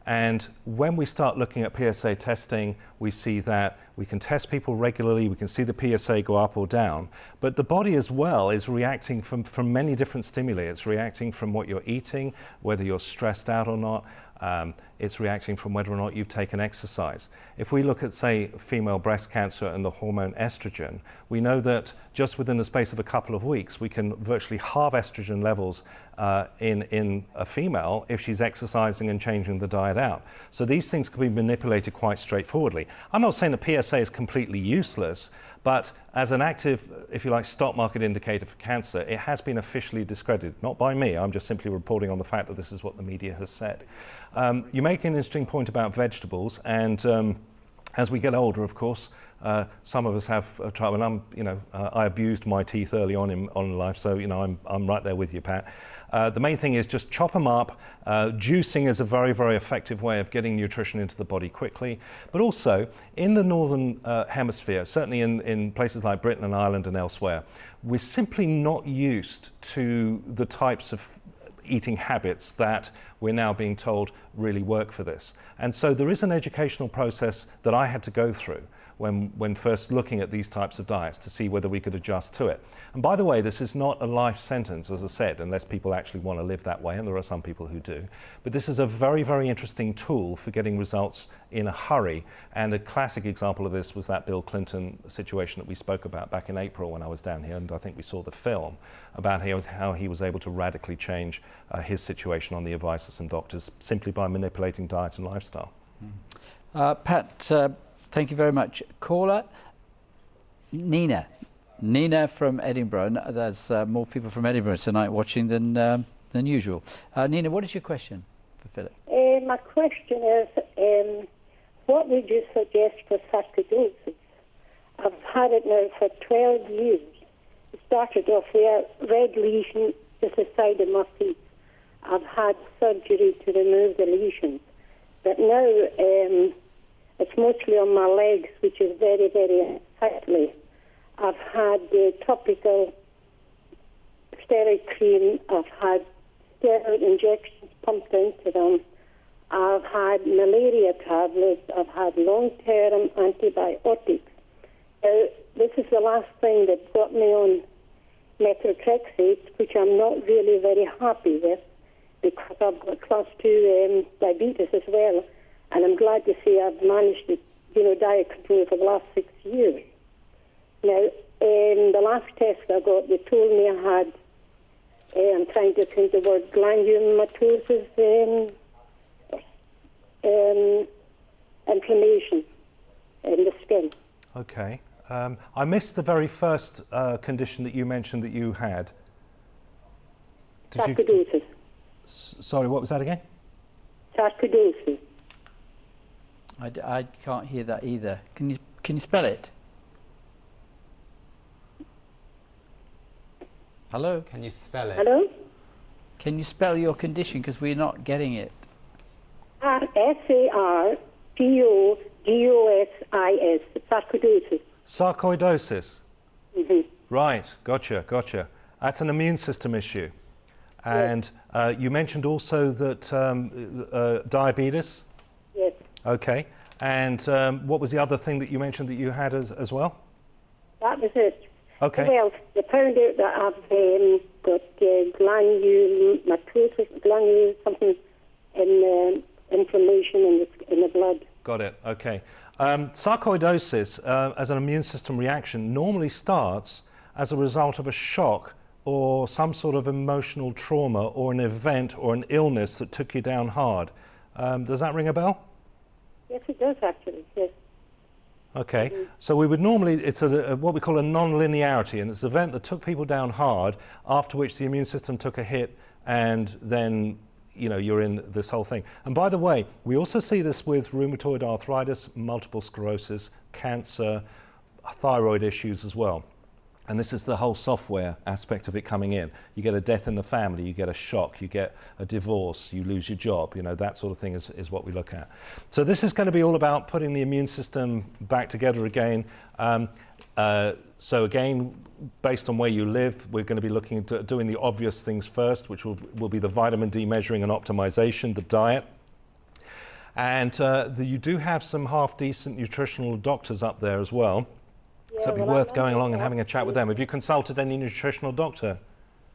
And when we start looking at PSA testing, we see that we can test people regularly, we can see the PSA go up or down, but the body as well is reacting from many different stimuli. It's reacting from what you're eating, whether you're stressed out or not. It's reacting from whether or not you've taken exercise. If we look at, say, female breast cancer and the hormone estrogen, we know that just within the space of a couple of weeks, we can virtually halve estrogen levels in a female if she's exercising and changing the diet out. So these things can be manipulated quite straightforwardly. I'm not saying the PSA is completely useless, but as an active, if you like, stock market indicator for cancer, it has been officially discredited. Not by me, I'm just simply reporting on the fact that this is what the media has said. You make an interesting point about vegetables, and as we get older, of course, some of us have trouble. And I abused my teeth early on in life, so I'm right there with you, Pat. The main thing is just chop them up. Juicing is a very, very effective way of getting nutrition into the body quickly. But also, in the northern hemisphere, certainly in places like Britain and Ireland and elsewhere, we're simply not used to the types of eating habits that we're now being told really work for this. And so there is an educational process that I had to go through when first looking at these types of diets to see whether we could adjust to it. And by the way, this is not a life sentence, as I said, unless people actually want to live that way, and there are some people who do. But this is a very, very interesting tool for getting results in a hurry. And a classic example of this was that Bill Clinton situation that we spoke about back in April when I was down here, and I think we saw the film about how he was able to radically change his situation on the advice of some doctors simply by manipulating diet and lifestyle. Pat, thank you very much. Caller, Nina from Edinburgh. There's more people from Edinburgh tonight watching than usual. Nina, what is your question for Philip? My question is, what would you suggest for sarcoidosis? I've had it now for 12 years. It started off with a red lesion just the side of my feet. I've had surgery to remove the lesions. But now it's mostly on my legs, which is very, very tightly. I've had topical steroid cream. I've had steroid injections pumped into them. I've had malaria tablets. I've had long-term antibiotics. This is the last thing that got me on methotrexate, which I'm not really very happy with because I've got class 2 diabetes as well. And I'm glad to see I've managed to, diet control for the last 6 years. Now, The last test I got, they told me I had, I'm trying to think the word, granulomatosis, inflammation in the skin. Okay. I missed the very first condition that you mentioned that you had. Sarcoidosis. Sorry, what was that again? Sarcoidosis. I can't hear that either. Can you spell it? Hello? Can you spell it? Hello? Can you spell your condition, because we're not getting it? Sarcoidosis. Sarcoidosis. Sarcoidosis. Mm-hmm. Right, gotcha. That's an immune system issue. And you mentioned also that diabetes? Yes. Okay. And what was the other thing that you mentioned that you had as well? That was it. Okay. Well, they found out that I've got granulomatosis, something in inflammation in the blood. Got it. Okay. Sarcoidosis, as an immune system reaction, normally starts as a result of a shock or some sort of emotional trauma or an event or an illness that took you down hard. Does that ring a bell? Yes, it does actually. Yes. Okay, Mm-hmm. so we would normally, it's what we call a non-linearity, and it's an event that took people down hard, after which the immune system took a hit, and then you're in this whole thing. And by the way, we also see this with rheumatoid arthritis, multiple sclerosis, cancer, thyroid issues as well. And this is the whole software aspect of it coming in. You get a death in the family, you get a shock, you get a divorce, you lose your job, that sort of thing is what we look at. So this is going to be all about putting the immune system back together again. So again, based on where you live, we're going to be looking at doing the obvious things first, which will be the vitamin D measuring and optimization, the diet. And you do have some half-decent nutritional doctors up there as well. So it'd be worth going along and having a chat with them. Have you consulted any nutritional doctor?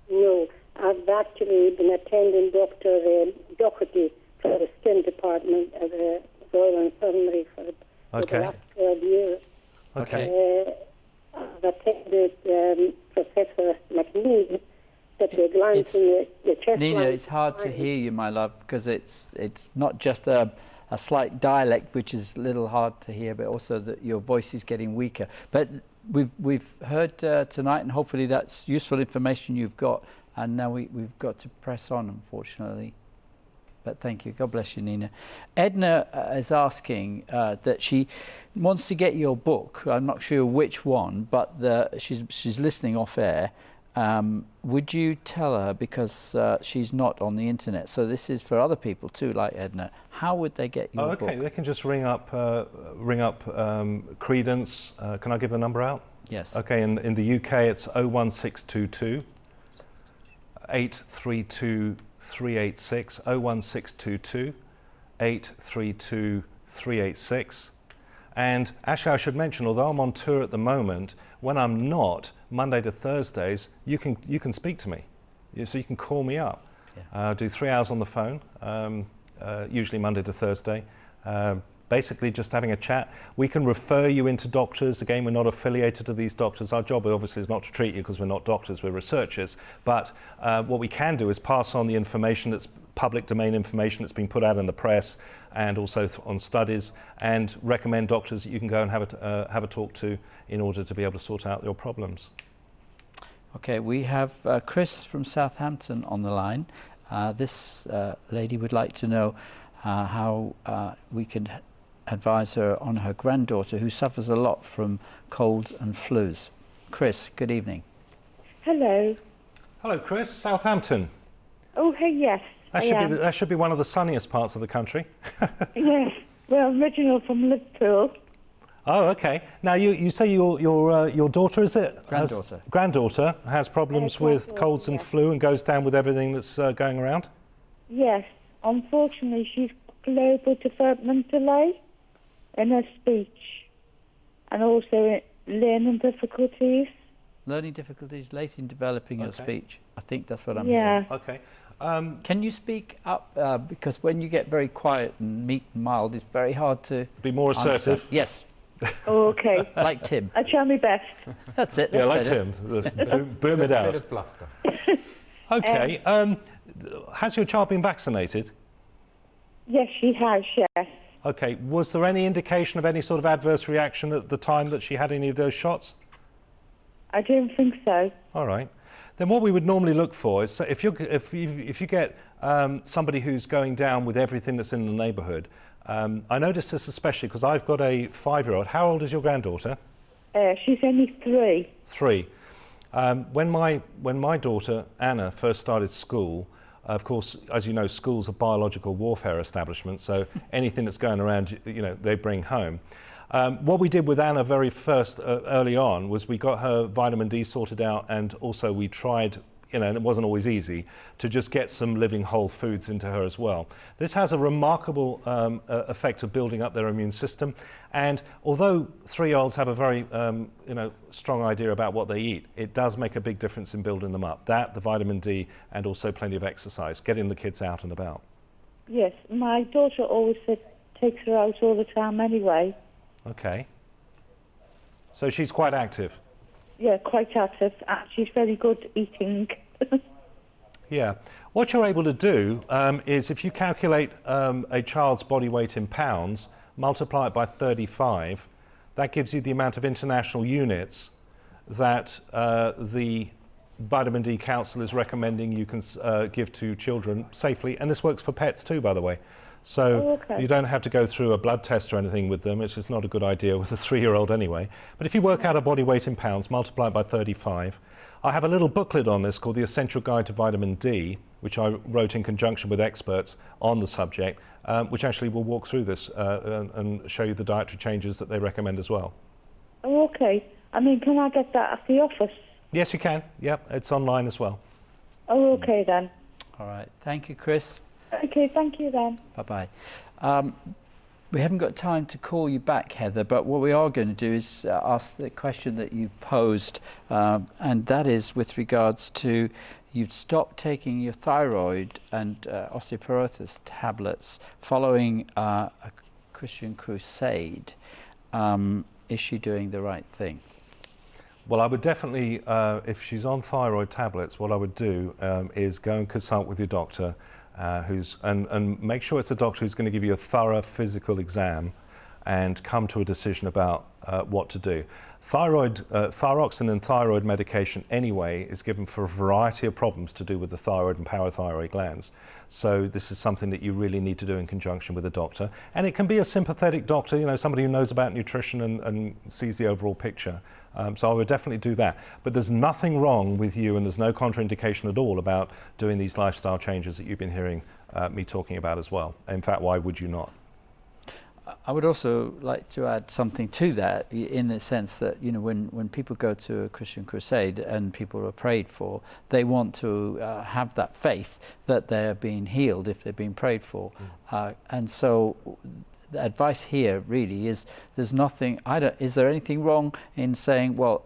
No, I've actually been attending Dr. Doherty for the skin department at the Royal Infirmary for the last 12 years. Okay. I've attended Professor McNeil, that the glands in the chest. Nina, it's hard to hear you, my love, because it's not just a slight dialect, which is a little hard to hear, but also that your voice is getting weaker. But we've heard tonight, and hopefully that's useful information you've got, and now we've got to press on, unfortunately. But thank you. God bless you, Nina. Edna is asking that she wants to get your book. I'm not sure which one, but she's listening off air. Would you tell her, because she's not on the internet, so this is for other people too, like Edna, how would they get your book? They can just ring up Credence. Can I give the number out? Yes. Okay, in the UK it's 01622 832 386, 01622 832 386. And actually I should mention, although I'm on tour at the moment, when I'm not, Monday to Thursdays, you can speak to me. So you can call me up. Yeah. Do 3 hours on the phone, usually Monday to Thursday. Basically just having a chat. We can refer you into doctors. Again, we're not affiliated to these doctors. Our job obviously is not to treat you, because we're not doctors, we're researchers. But what we can do is pass on the information that's public domain information that's been put out in the press, and also on studies, and recommend doctors that you can go and have a talk to in order to be able to sort out your problems. Okay, we have Chris from Southampton on the line. This lady would like to know how we can advise her on her granddaughter, who suffers a lot from colds and flus. Chris, good evening. Hello. Hello, Chris, Southampton. Oh, hey, yes. That should be one of the sunniest parts of the country. Yes. Well, original from Liverpool. Oh, okay. Now you say your daughter, is it? Granddaughter has problems with colds and flu and goes down with everything that's going around? Yes. Unfortunately, she's got global development delay in her speech, and also learning difficulties. Learning difficulties, late in developing her speech. I think that's what I'm hearing. Okay. Can you speak up? Because when you get very quiet and meek and mild, it's very hard to be more assertive. Understand. Yes. Oh, okay. Like Tim. I try my best. That's it. Yeah, That's like better. Tim. Boom it out. Bit of bluster. Okay. Has your child been vaccinated? Yes, she has, yes. Okay. Was there any indication of any sort of adverse reaction at the time that she had any of those shots? I don't think so. All right. Then what we would normally look for is, so if you get somebody who's going down with everything that's in the neighbourhood, I notice this especially because I've got a 5-year-old. How old is your granddaughter? She's only 3. 3. When my daughter Anna first started school, of course, as you know, schools are biological warfare establishments, so anything that's going around, they bring home. What we did with Anna very first, early on, was we got her vitamin D sorted out, and also we tried, and it wasn't always easy, to just get some living whole foods into her as well. This has a remarkable effect of building up their immune system, and although 3-year-olds have a very strong idea about what they eat, it does make a big difference in building them up. That, the vitamin D, and also plenty of exercise, getting the kids out and about. Yes, my daughter always takes her out all the time anyway. Okay. So she's quite active? Yeah, quite active. She's very good eating. Yeah. What you're able to do is if you calculate a child's body weight in pounds, multiply it by 35, that gives you the amount of international units that the Vitamin D Council is recommending you can give to children safely. And this works for pets too, by the way. So you don't have to go through a blood test or anything with them. It's just not a good idea with a 3-year-old anyway. But if you work out a body weight in pounds, multiply it by 35. I have a little booklet on this called The Essential Guide to Vitamin D, which I wrote in conjunction with experts on the subject, which actually will walk through this and show you the dietary changes that they recommend as well. Oh, okay. I mean, can I get that at the office? Yes, you can. Yep, it's online as well. Oh, okay then. All right. Thank you, Chris. Okay, thank you then. Bye-bye. We haven't got time to call you back, Heather, but what we are going to do is ask the question that you posed, and that is with regards to you've stopped taking your thyroid and osteoporosis tablets following a Christian crusade. Is she doing the right thing? Well, I would definitely, if she's on thyroid tablets, what I would do is go and consult with your doctor, and make sure it's a doctor who's going to give you a thorough physical exam and come to a decision about what to do. Thyroxine and thyroid medication anyway is given for a variety of problems to do with the thyroid and parathyroid glands. So this is something that you really need to do in conjunction with a doctor. And it can be a sympathetic doctor, somebody who knows about nutrition and sees the overall picture. So I would definitely do that. But there's nothing wrong with you, and there's no contraindication at all about doing these lifestyle changes that you've been hearing me talking about as well. In fact, why would you not? I would also like to add something to that, in the sense that when people go to a Christian crusade and people are prayed for, they want to have that faith that they're being healed if they're being prayed for, and so the advice here really is there's nothing. Is there anything wrong in saying, well,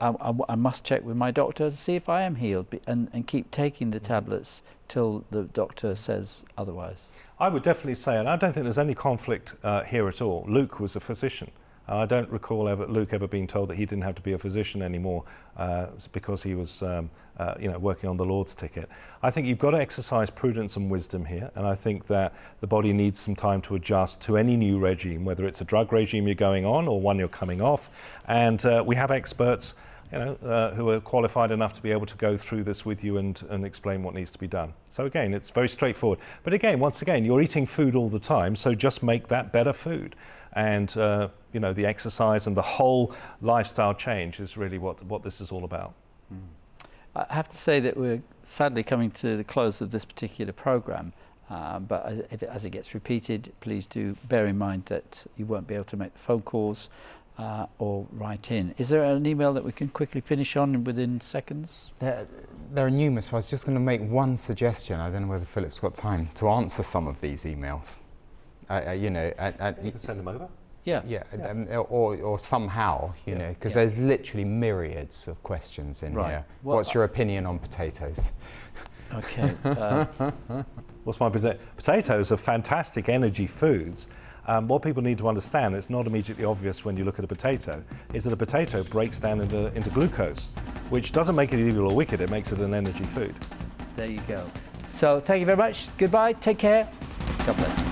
I must check with my doctor to see if I am healed, and keep taking the tablets till the doctor says otherwise? I would definitely say, and I don't think there's any conflict here at all. Luke was a physician. I don't recall Luke ever being told that he didn't have to be a physician anymore because he was working on the Lord's ticket. I think you've got to exercise prudence and wisdom here, and I think that the body needs some time to adjust to any new regime, whether it's a drug regime you're going on or one you're coming off. And we have experts who are qualified enough to be able to go through this with you and explain what needs to be done. So again, it's very straightforward. But again, once again, you're eating food all the time, so just make that better food. And the exercise and the whole lifestyle change is really what this is all about. I have to say that we're sadly coming to the close of this particular program, but as it gets repeated, please do bear in mind that you won't be able to make the phone calls or write in. Is there an email that we can quickly finish on within seconds? There are numerous. So I was just going to make one suggestion. I don't know whether Philip's got time to answer some of these emails. You can send them over. Yeah. Or somehow, because there's literally myriads of questions in here. What's your opinion on potatoes? Okay. What's my potatoes are fantastic energy foods. What people need to understand, it's not immediately obvious when you look at a potato, is that a potato breaks down into glucose, which doesn't make it evil or wicked, it makes it an energy food. There you go. So thank you very much. Goodbye. Take care. God bless.